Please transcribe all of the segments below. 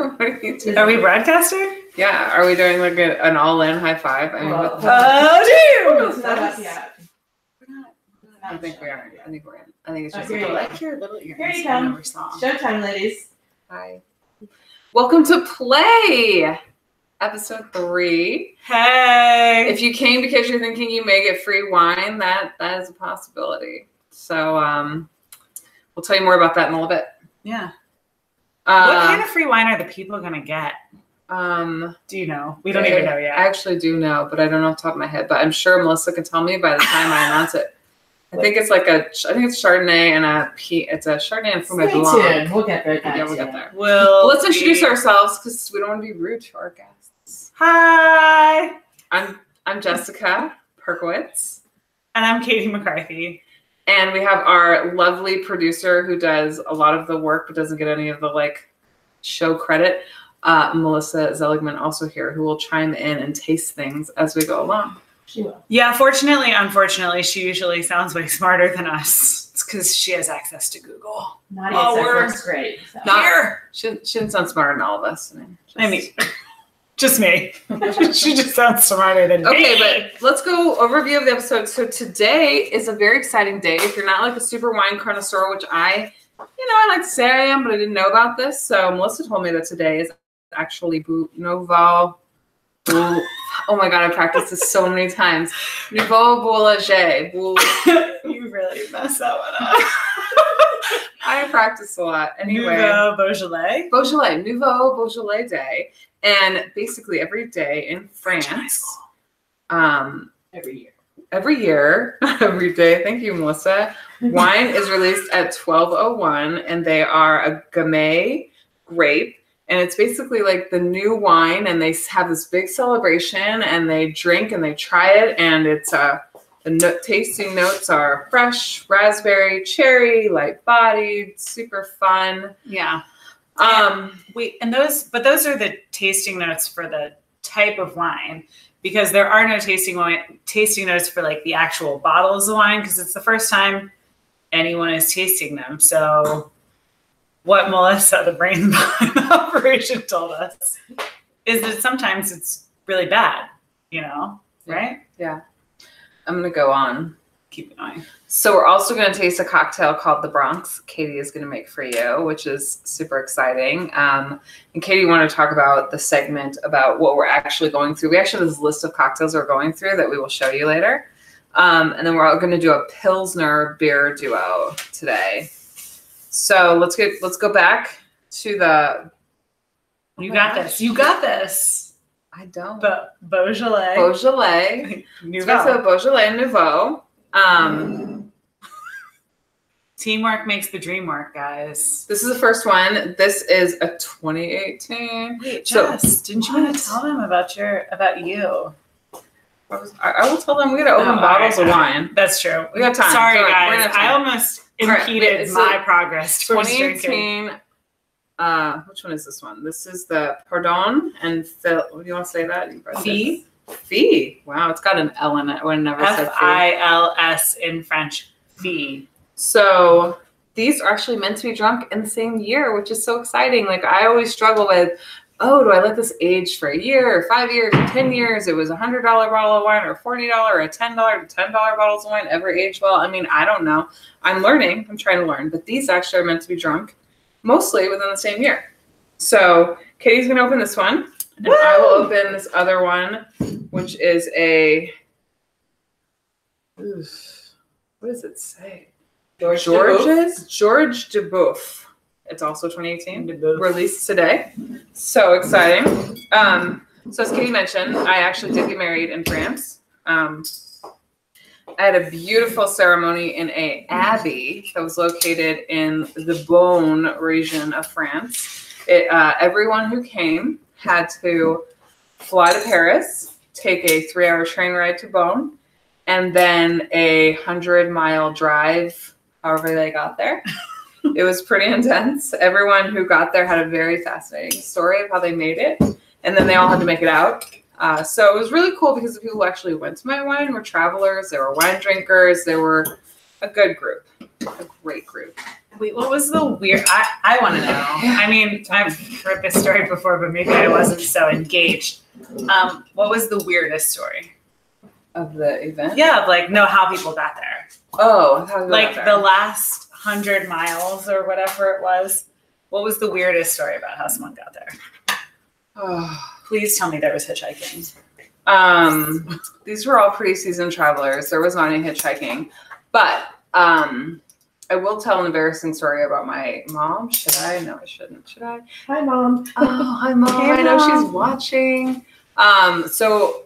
What are you doing? Are we broadcasting? Yeah. Are we doing like an all-in high five? I mean, Oh, damn! I think we are. I think we're in. I think it's just like your little earrings. Here you come. Showtime, ladies. Hi. Welcome to PLAA, episode 3. Hey. If you came because you're thinking you may get free wine, that is a possibility. So we'll tell you more about that in a little bit. Yeah. What kind of free wine are the people gonna get? Do you know? We don't even know yet. I actually do know, but I don't know off the top of my head. But I'm sure Melissa can tell me by the time I announce it. I think it's Chardonnay and it's a Chardonnay and Fumé Blanc. We'll get there. Yeah, we'll get there. Well, let's introduce ourselves because we don't want to be rude to our guests. Hi. I'm Jessica Perkowitz. And I'm Katie McCarthy. And we have our lovely producer who does a lot of the work but doesn't get any of the show credit. Melissa Zeligman also here, who will chime in and taste things as we go along. She will. Yeah, fortunately, unfortunately, she usually sounds way smarter than us. It's because she has access to Google. Works great. So. She didn't sound smarter than all of us. I mean, just me. She just sounds smarter than me. Okay, but let's go overview of the episode. So today is a very exciting day. If you're not like a super wine connoisseur, which I like to say I am, but I didn't know about this. So Melissa told me that today is actually Nouveau. Oh my god, I practiced this so many times. Nouveau Beaujolais. You really messed that one up. I practice a lot. Anyway. Nouveau Beaujolais? Nouveau Beaujolais Day. And basically every day in France. Every year, not every day. Thank you, Melissa. Wine is released at 12:01, and they are a Gamay grape. And it's basically like the new wine, and they have this big celebration, and they drink and they try it, and it's the tasting notes are fresh, raspberry, cherry, light-bodied, super fun. Yeah. Those are the tasting notes for the type of wine, because there are no tasting notes for the actual bottles of wine, because it's the first time anyone is tasting them. So what Melissa, the brain behind the operation, told us is that sometimes it's really bad, right? Yeah. I'm going to go on. Keep it going. So we're also going to taste a cocktail called the Bronx. Katie is going to make for you, which is super exciting. And Katie wanted to talk about the segment about what we're actually going through. We actually have this list of cocktails we're going through that we will show you later. And then we're all going to do a Pilsner beer duo today. So let's go back to the. You got this. I don't. Beaujolais. Nouveau. So Beaujolais and Nouveau. Teamwork makes the dream work, guys. This is the first one. This is a 2018. Wait, Jess, didn't you want to tell them about you? I will tell them we got to open bottles of wine. That's true. We got time. Sorry, guys. I almost impeded my progress towards 2018. Which one is this one? This is the Pardon and Phil. Do you want to say that? Fee. Wow, it's got an L in it. I would have never said Fils in French. Fee. So these are actually meant to be drunk in the same year, which is so exciting. I always struggle with, do I let this age for a year or 5 years or 10 years? It was $100 bottle of wine or $40 or a $10 bottles of wine ever age well? I mean, I don't know. I'm learning. I'm trying to learn. But these actually are meant to be drunk mostly within the same year. So Katie's going to open this one. And I will open this other one, which is what does it say? George Duboeuf. It's also 2018. Released today. So exciting. So as Katie mentioned, I actually did get married in France. I had a beautiful ceremony in an abbey that was located in the Beaune region of France. Everyone who came had to fly to Paris, take a 3-hour train ride to Beaune, and then a 100-mile drive, however they got there. It was pretty intense. Everyone who got there had a very fascinating story of how they made it, and then they all had to make it out. So it was really cool because the people who actually went to my wine were travelers, they were wine drinkers, they were a good group. a great group. Wait, what was the weird? I want to know. I mean, I've heard this story before, but maybe I wasn't so engaged. What was the weirdest story Of the event? Yeah, like how people got there. Oh, how Like the last 100 miles or whatever it was. What was the weirdest story about how someone got there? Oh. Please tell me there was hitchhiking. These were all pretty seasoned travelers. There was not any hitchhiking, but I will tell an embarrassing story about my mom. Should I? No, I shouldn't. Should I? Hi, Mom. Oh, hi, Mom. Hey, I know Mom. she's watching. So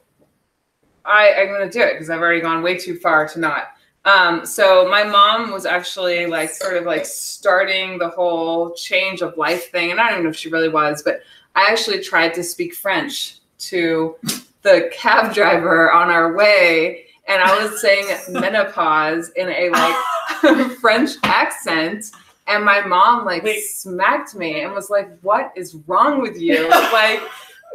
I'm going to do it because I've already gone way too far to not. So my mom was actually like sort of like starting the whole change of life thing. And I don't even know if she really was, but I actually tried to speak French to the cab driver on our way. And I was saying menopause in a like French accent. And my mom like smacked me and was like, what is wrong with you? Like,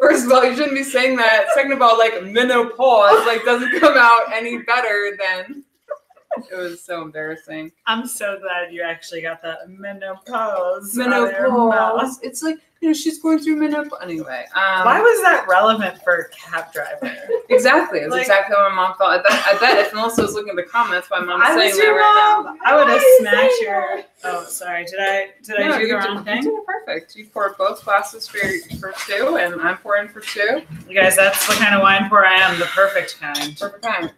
first of all, you shouldn't be saying that. Second of all, like menopause like doesn't come out any better than. It was so embarrassing. I'm so glad you actually got that menopause. Menopause. It's like, she's going through menopause. Anyway. Why was that relevant for a cab driver? Exactly. It's exactly how my mom felt. I bet if Melissa was looking at the comments, my mom's I saying was that your right mom. now. I would have smashed your. Oh, sorry. Did I do the wrong thing? You did it perfect. You poured both glasses for two, and I'm pouring for two. You guys, that's the kind of wine pour I am. The perfect kind. Perfect time.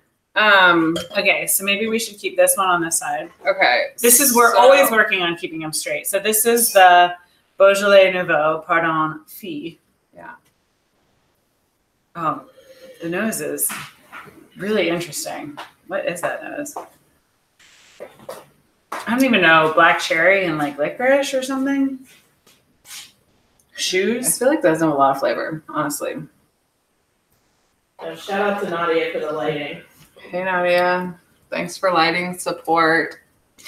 Okay, so maybe we should keep this one on this side. Okay. We're always working on keeping them straight. So this is the Beaujolais Nouveau, pardon, fille. Yeah. Oh, the nose is really interesting. What is that nose? I don't even know. Black cherry and like licorice or something? I Shoes? feel like that doesn't have a lot of flavor, honestly. So shout out to Nadia for the lighting. Hey, Nadia. Thanks for lighting support.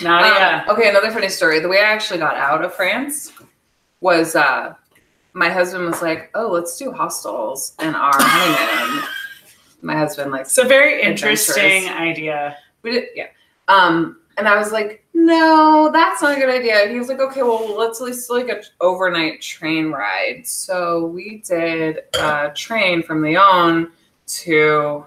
Nadia. Okay, another funny story. The way I actually got out of France was my husband was like, oh, let's do hostels in our honeymoon. My husband likes It's a very interesting idea. We did, yeah. And I was like, no, that's not a good idea. He was like, okay, well, let's at least like an overnight train ride. So we did a train from Lyon to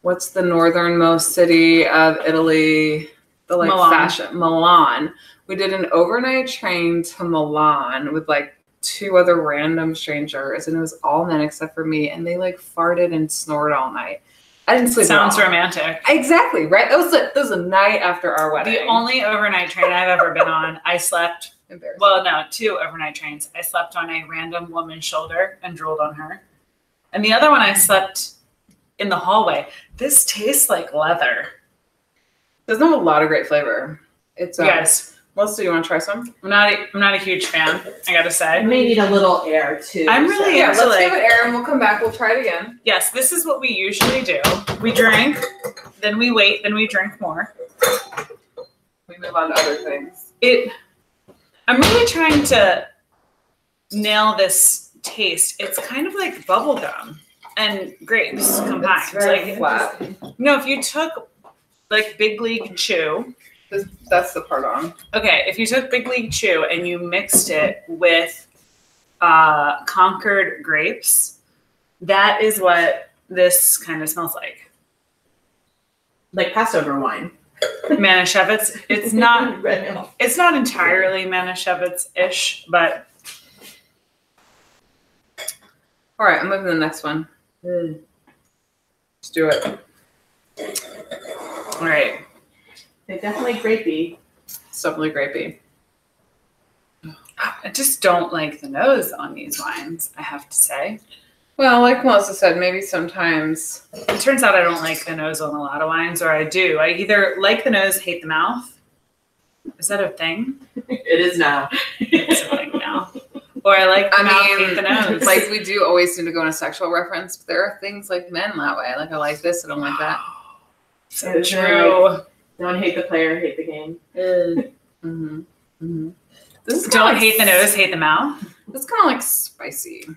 what's the northernmost city of Italy? The like Milan. Milan. We did an overnight train to Milan with like two other random strangers, and it was all men except for me, and they like farted and snored all night. I didn't sleep. Sounds romantic. Exactly, right? That was a night after our wedding. The only overnight train I've ever been on, I slept. Well, no, 2 overnight trains. I slept on a random woman's shoulder and drooled on her. And the other one I slept in the hallway. This tastes like leather. Doesn't have a lot of great flavor. It's yes. Melissa, do you want to try some? I'm not a huge fan, I gotta say. It may need a little air too. I'm really Yeah, into let's give it air and we'll come back. We'll try it again. Yes, this is what we usually do. We drink, then we wait, then we drink more. We move on to other things. I'm really trying to nail this taste. It's kind of like bubble gum and grapes combined. It's very like flat. if you took like Big League Chew. That's the part on. Okay, if you took Big League Chew and you mixed it with Concord grapes, that is what this kind of smells like. Like Passover wine. Manischewitz. It's not entirely Manischewitz-ish, but all right, I'm moving to the next one. Let's do it. all right. They're definitely grapey. It's definitely grapey. I just don't like the nose on these wines, I have to say. Well, like Melissa said, maybe sometimes. It turns out I don't like the nose on a lot of wines, or I do. I either like the nose, hate the mouth. Is that a thing? It is now. It's a thing now. Or I like the mouth, hate the nose. Like we do always seem to go on a sexual reference, but there are things like men that way. Like I like this, I don't like that. So true. Don't hate the player, hate the game. Mm-hmm. Mm-hmm. This is Don't hate the nose, hate the mouth. It's kind of like spicy.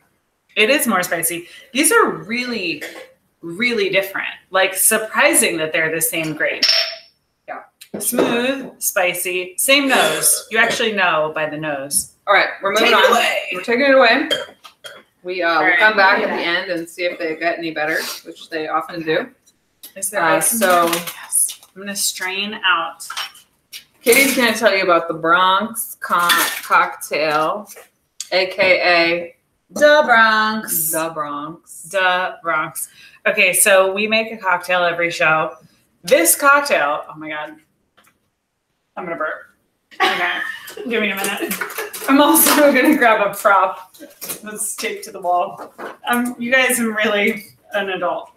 It is more spicy. These are really, really different. Like surprising that they're the same grape. Yeah. Smooth, spicy, same nose. You actually know by the nose. All right, we're moving on. We're taking it away. We'll come back at the end and see if they get any better, which they often do. Is there ice in there? Yes. I'm going to strain out. Katie's going to tell you about the Bronx cocktail, a.k.a. The Bronx. The Bronx. The Bronx. Okay, so we make a cocktail every show. This cocktail, oh my God. I'm going to burp. Okay, give me a minute. I'm also going to grab a prop that's taped to the wall. You guys are really an adult.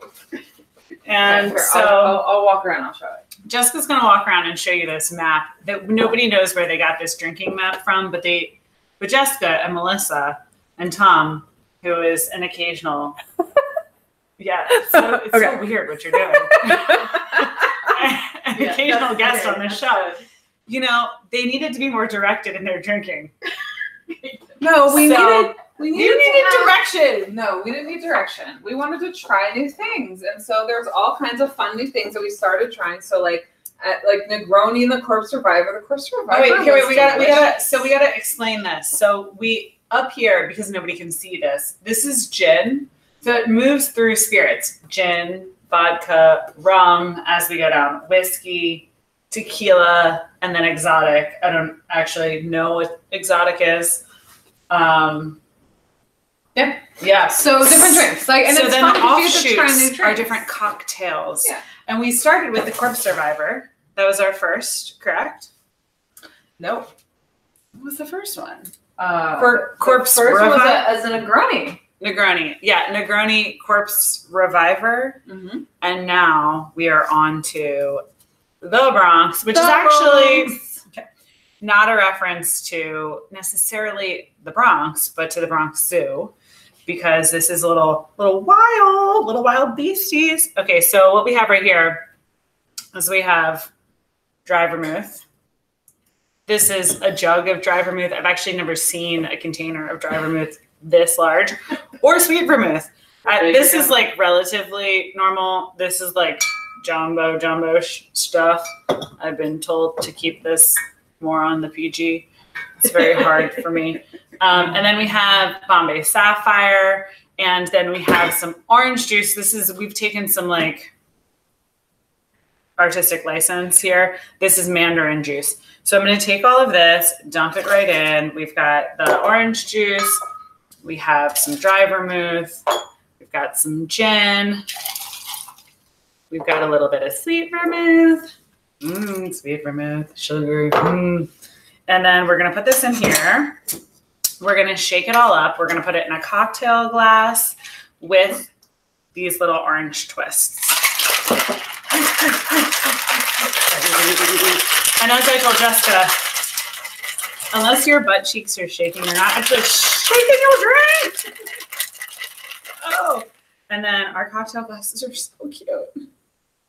And so I'll walk around. I'll show it. Jessica's going to walk around and show you this map that nobody knows where they got this drinking map from, but Jessica and Melissa and Tom, who is an occasional, it's so weird what you're doing. An occasional guest on the show. You know, they needed to be more directed in their drinking. No, we needed direction. No, we didn't need direction. We wanted to try new things, and so there's all kinds of fun new things that we started trying. So like Negroni and the Corpse Survivor. The Corpse Survivor. Oh, wait, we gotta explain this. So we up here, because nobody can see this. This is gin. So it moves through spirits: gin, vodka, rum. As we go down, whiskey, tequila, and then exotic. I don't actually know what exotic is. Yeah. So different drinks, and so it's then fun the to try new offshoots drinks. are different cocktails. Yeah. And we started with the Corpse Survivor. That was our first, correct? Nope. What was the first one? Corpse Reviver. was as a Negroni. Negroni. Yeah, Negroni Corpse Reviver. Mm-hmm. And now we are on to the Bronx, which is actually not a reference to necessarily the Bronx, but to the Bronx Zoo, because this is little wild beasties. Okay, so what we have right here is we have dry vermouth. This is a jug of dry vermouth. I've actually never seen a container of dry vermouth this large, or sweet vermouth. This is like relatively normal. This is like jumbo stuff. I've been told to keep this more on the PG. It's very hard for me. And then we have Bombay Sapphire, and then we have some orange juice. We've taken some like artistic license here. This is mandarin juice. So I'm going to take all of this, dump it right in. We've got the orange juice. We have some dry vermouth. We've got some gin. We've got a little bit of sweet vermouth. Sweet vermouth, sugar. And then we're going to put this in here. We're going to shake it all up. We're going to put it in a cocktail glass with these little orange twists. And as I told Jessica, unless your butt cheeks are shaking, you're not actually shaking your drink. Oh. And then our cocktail glasses are so cute.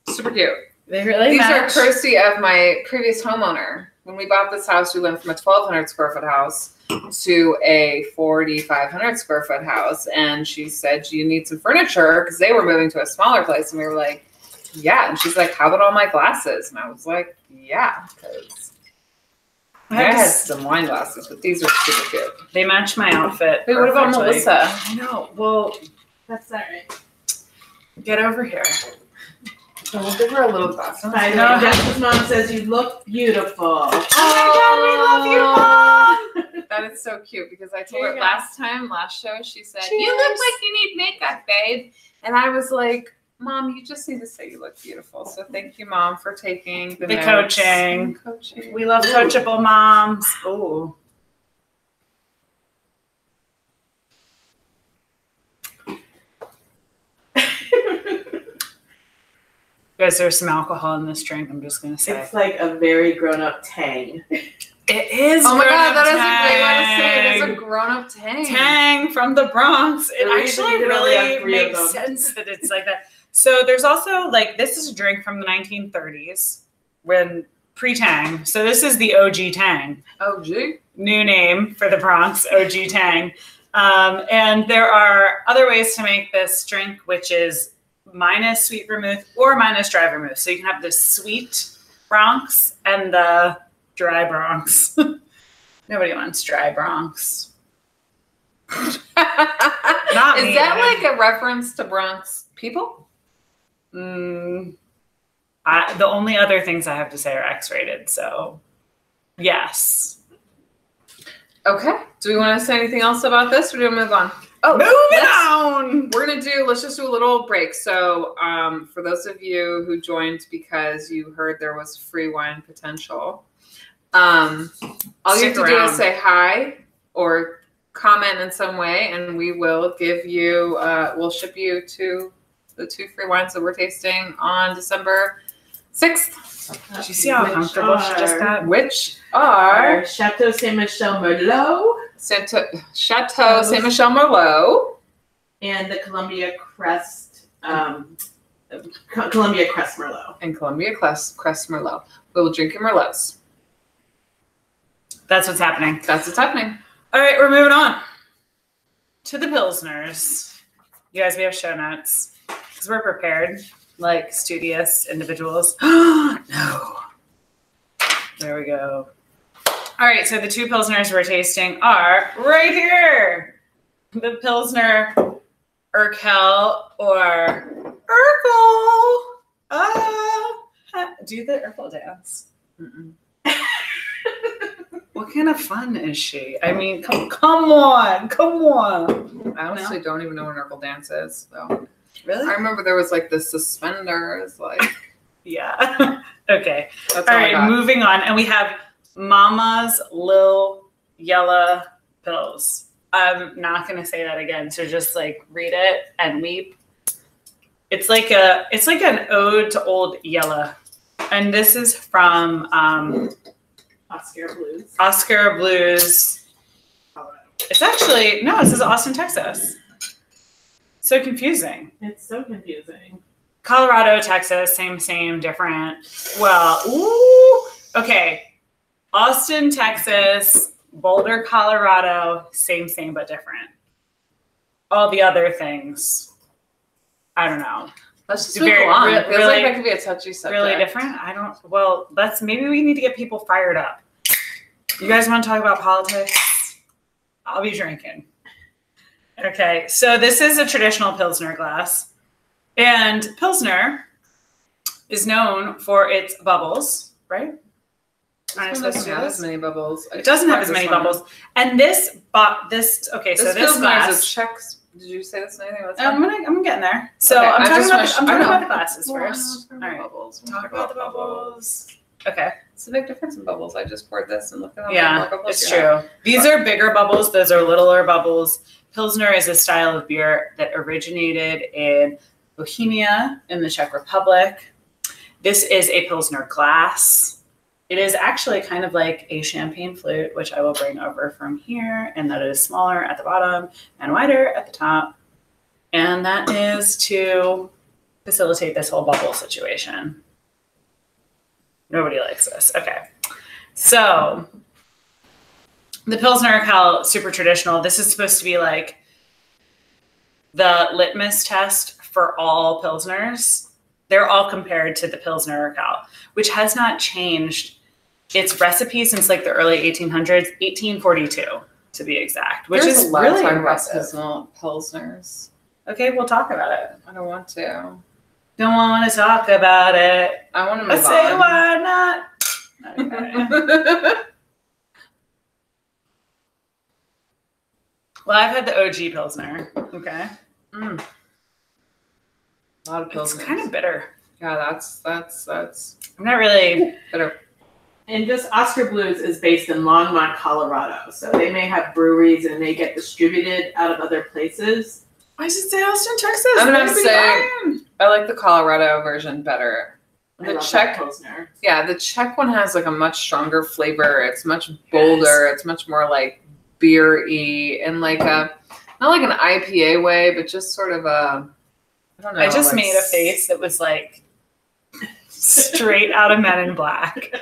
Super cute. They really These match. are courtesy of my previous homeowner. When we bought this house, we went from a 1,200 square foot house to a 4,500 square foot house. And she said, "Do you need some furniture?" Because they were moving to a smaller place. And we were like, "Yeah." And she's like, "How about all my glasses?" And I was like, "Yeah." Because I had some wine glasses, but these are super cute. They match my outfit. Wait, what about perfectly. Melissa? I know. Well, That's not right. get over here. We'll give her a little glass. I know. Jessica's mom says you look beautiful. Oh my God, we love you, Mom. That is so cute because I told her Here you last show, she said, Cheers. "You look like you need makeup, babe." And I was like, "Mom, you just need to say you look beautiful." So thank you, Mom, for taking the notes. coaching. Coaching. We love coachable moms. Ooh. Guys, there's some alcohol in this drink. I'm just going to say. It's like a very grown-up tang. It is. Oh my God, grown-up that is a great way to say it. It's tang. a grown-up tang. Tang from the Bronx. It The reason actually you can only have really 3 of makes them. sense that it's like that. So there's also like, this is a drink from the 1930s when pre-Tang. So this is the OG Tang. Oh, gee. New name for the Bronx, OG Tang. And there are other ways to make this drink, which is minus sweet vermouth or minus dry vermouth. So you can have the sweet Bronx and the dry Bronx. Nobody wants dry Bronx. Not Is me, that right? like a reference to Bronx people? The only other things I have to say are X-rated, so yes. Okay. Do we want to say anything else about this, or do we move on? Oh, Moving on. Let's just do a little break. So, for those of you who joined because you heard there was free wine potential, all you have to do is say hi or comment in some way, and we will give you, we'll ship you to the 2 free wines that we're tasting on December 6th. Did you see how comfortable she just got? Which are Chateau Saint Michel Merlot Chateau Saint Michel Merlot and the Columbia Crest Merlot. and Columbia Crest Merlot. We will drink your Merlots. That's what's happening. That's what's happening. All right, we're moving on to the Pilsners. You guys, we have show notes because we're prepared, like studious individuals. No. There we go. All right, so the 2 Pilsners we're tasting are right here. The Pilsner Urquell or Urquell. Do the Urquell dance. Mm-mm. What kind of fun is she? I mean, come on. I honestly don't even know what an Urquell dance is, though. Really? I remember there was like the suspenders, like. Yeah. Okay. That's all I right, got. moving on. And we have Mama's Lil Yella Pills. I'm not going to say that again. So just like read it and weep. It's like an ode to old Yella. And this is from Oskar Blues. Oskar Blues. It's actually, no, it says Austin, Texas. So confusing. It's so confusing. Colorado, Texas, same, different. Well, ooh, okay. Austin, Texas, Boulder, Colorado, same, but different. All the other things, I don't know. Let's just move along. It feels really- like that could be a touchy subject. Really different? Maybe we need to get people fired up. You guys want to talk about politics? I'll be drinking. Okay, so this is a traditional Pilsner glass. And Pilsner is known for its bubbles, right? It doesn't have as many bubbles. It doesn't have as many bubbles. And this Pilsner glass. is a Czech. Did you say this? Anything? I'm getting there. So Okay, I'm talking I about the glasses Well, first. All right. Bubbles. Talk about the bubbles. Okay. It's a big difference in bubbles. I just poured this and looked at how Yeah, many bubbles it's you have. true. These are bigger bubbles. Those are littler bubbles. Pilsner is a style of beer that originated in Bohemia in the Czech Republic. This is a Pilsner glass. It is actually kind of like a champagne flute, which I will bring over from here, and that is smaller at the bottom and wider at the top. And that is to facilitate this whole bubble situation. Nobody likes this. Okay. So the Pilsner Urquell, super traditional. This is supposed to be like the litmus test for all Pilsners. They're all compared to the Pilsner Urquell, which has not changed its recipe since like the early 1800s, 1842 to be exact, which There's is a lot really of talk impressive. about Pilsners. Okay, we'll talk about it. I don't want to. Don't want to talk about it. I want to Let's move say on. why not. Okay. Well, I've had the OG Pilsner. Okay. A lot of It's Pilsners. kind of bitter. Yeah, that's I'm not really. bitter. And just Oskar Blues is based in Longmont, Colorado. So they may have breweries and they get distributed out of other places. I should say Austin, Texas. I'm gonna Maybe say I am. I like the Colorado version better. I The love Czech, that Pilsner. yeah, the Czech one has like a much stronger flavor. It's much bolder. It's much more like beer-y and like a not like an IPA way, but just sort of a I don't know. I just like made a face that was like straight out of Men in Black.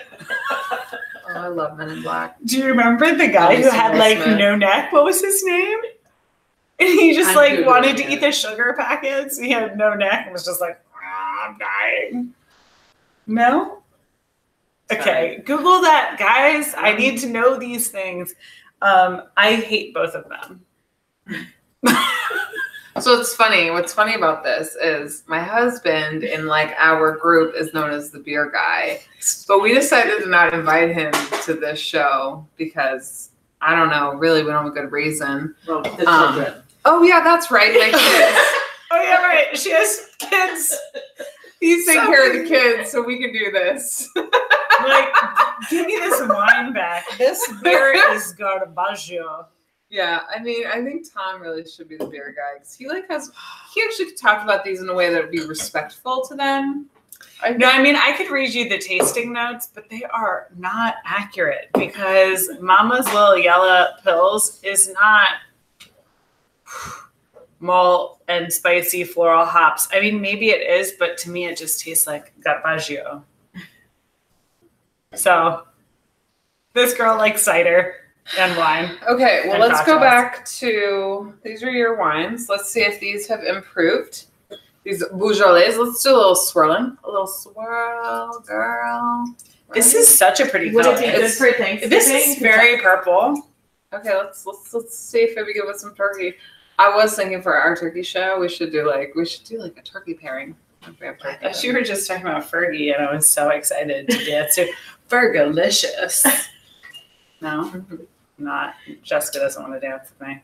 Oh, I love Men in Black. Do you remember the guy who had like Smith. no neck? What was his name? And he just I'm like Googling wanted to it. eat the sugar packets. He had no neck and was just like, "Ah, I'm dying. No? Okay, Google that, guys. I need to know these things. I hate both of them. So it's funny. What's funny about this is my husband in like our group is known as the beer guy, but we decided to not invite him to this show because I don't know. Really, we don't have a good reason. Well, the children. Oh yeah, that's right. My kids. Oh yeah, right. She has kids. He's taking care of the kids, so we can do this. Like, give me this wine back. This beer is garbaggio. Yeah, I mean, I think Tom really should be the beer guy because he actually talked about these in a way that would be respectful to them. I mean, I could read you the tasting notes, but they are not accurate because Mama's Little Yella Pills is not malt and spicy floral hops. I mean, maybe it is, but to me, it just tastes like garbaggio. So, this girl likes cider and wine. Okay, well, let's cocktails. go back to, these are your wines. Let's see if these have improved. These Beaujolais, let's do a little swirling. A little swirl, girl. Right? This is such a pretty color. Would it be good for Thanksgiving? This is very purple. Okay, let's see if we give us some turkey. I was thinking for our turkey show, we should do like a turkey pairing. If we have turkey. I thought you were just talking about Fergie, and I was so excited to dance to Fergalicious. No, not. Jessica doesn't want to dance with me.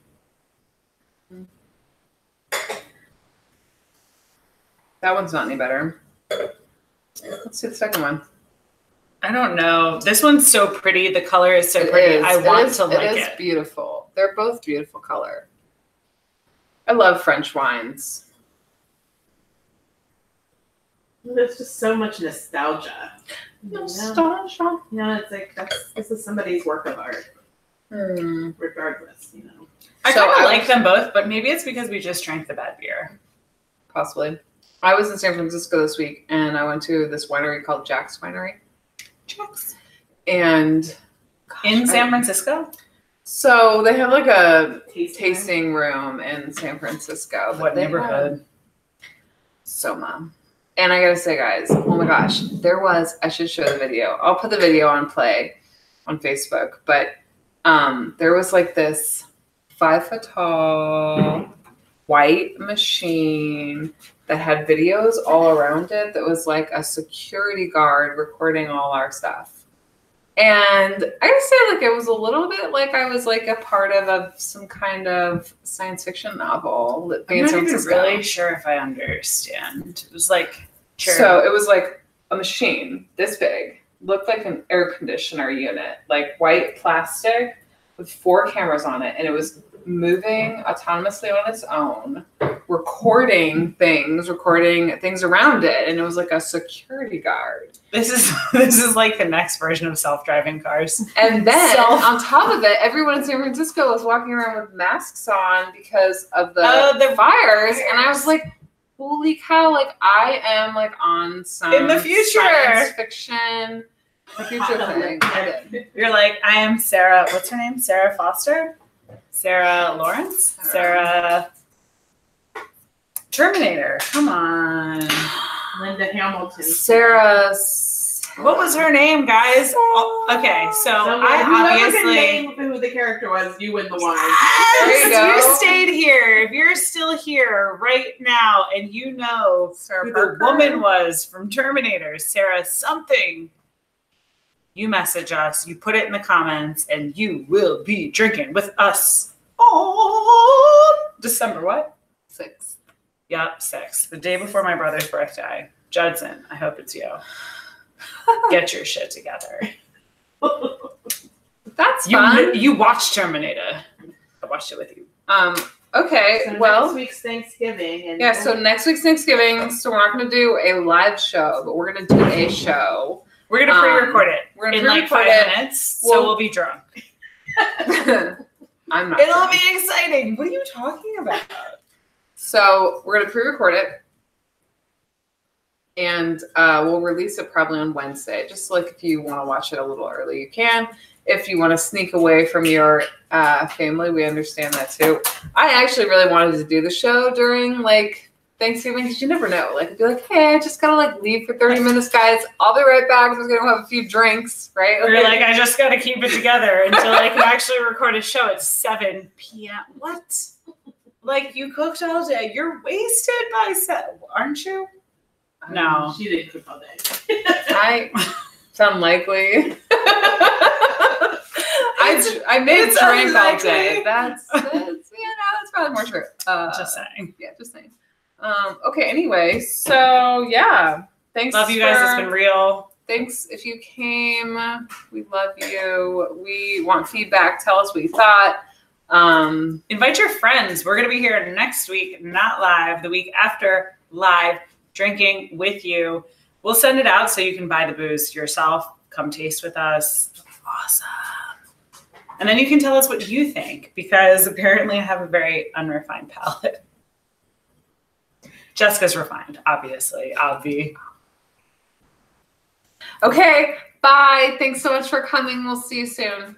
That one's not any better. Let's see the second one. I don't know. This one's so pretty. The color is so pretty. I want to like it. It is beautiful. They're both beautiful color. I love French wines. There's just so much nostalgia. Nostalgia. Yeah, it's like this is somebody's work of art. Regardless, you know. I kind of like them both, but maybe it's because we just drank the bad beer. Possibly. I was in San Francisco this week, and I went to this winery called Jack's Winery. Jack's. And in San Francisco? So they have like a tasting room in San Francisco. What neighborhood? Soma. And I gotta say, guys, oh my gosh, I should show the video. I'll put the video on play on Facebook. But there was like this 5-foot tall white machine that had videos all around it that was like a security guard recording all our stuff. And I gotta say, like, it was a little bit like I was like a part of some kind of science fiction novel. I'm not even really sure if I understand. It was like, so it was like a machine this big, looked like an air conditioner unit, like white plastic with 4 cameras on it, and it was moving autonomously on its own, recording things around it, and it was like a security guard. This is like the next version of self-driving cars. And then on top of it, everyone in San Francisco was walking around with masks on because of the fires, and I was like, holy cow, like I am like on some in the future science fiction future thing. You're like, I am Sarah, what's her name? Sarah Foster? Sarah Lawrence? Sarah Terminator. Come on. Linda Hamilton. Sarah. What was her name, guys? Oh, okay, so I obviously who the character was. You win the wine. Yes, there you go. You stayed here. If you're still here right now, and you know Sarah who Parker. the woman was from Terminator, Sarah something, you message us. You put it in the comments, and you will be drinking with us. Oh, December what? 6th. Yep, 6th. The day before my brother's birthday. Judson, I hope it's you. Get your shit together. That's fun. You watched Terminator. I watched it with you. Okay, So well. next week's Thanksgiving. Yeah, so next week's Thanksgiving, so we're not going to do a live show, but we're going to do a show. We're going to pre-record it we're gonna in like 5 minutes, so we'll be drunk. I'm not It'll drunk. be exciting. What are you talking about? So we're going to pre-record it. And we'll release it probably on Wednesday. Just like if you want to watch it a little early, you can. If you want to sneak away from your family, we understand that too. I actually really wanted to do the show during like Thanksgiving, because you never know. Like, be like, hey, I just gotta like leave for 30 minutes, guys. I'll be right back. I'm just gonna have a few drinks, right? Or like, I just gotta keep it together until I can actually record a show at 7 p.m. What? Like, you cooked all day. You're wasted by 7, aren't you? No. She didn't cook all day. It's unlikely. I made drink all day. That's probably more true. Just saying. Yeah, just saying. Okay, anyway, so yeah. Thanks. Love you guys. It's been real. Thanks if you came. We love you. We want feedback. Tell us what you thought. Invite your friends. We're going to be here next week, not live, the week after live, drinking with you. We'll send it out so you can buy the booze yourself. Come taste with us. Awesome. And then you can tell us what you think, because apparently I have a very unrefined palate. Jessica's refined, obviously. Okay, bye. Thanks so much for coming. We'll see you soon.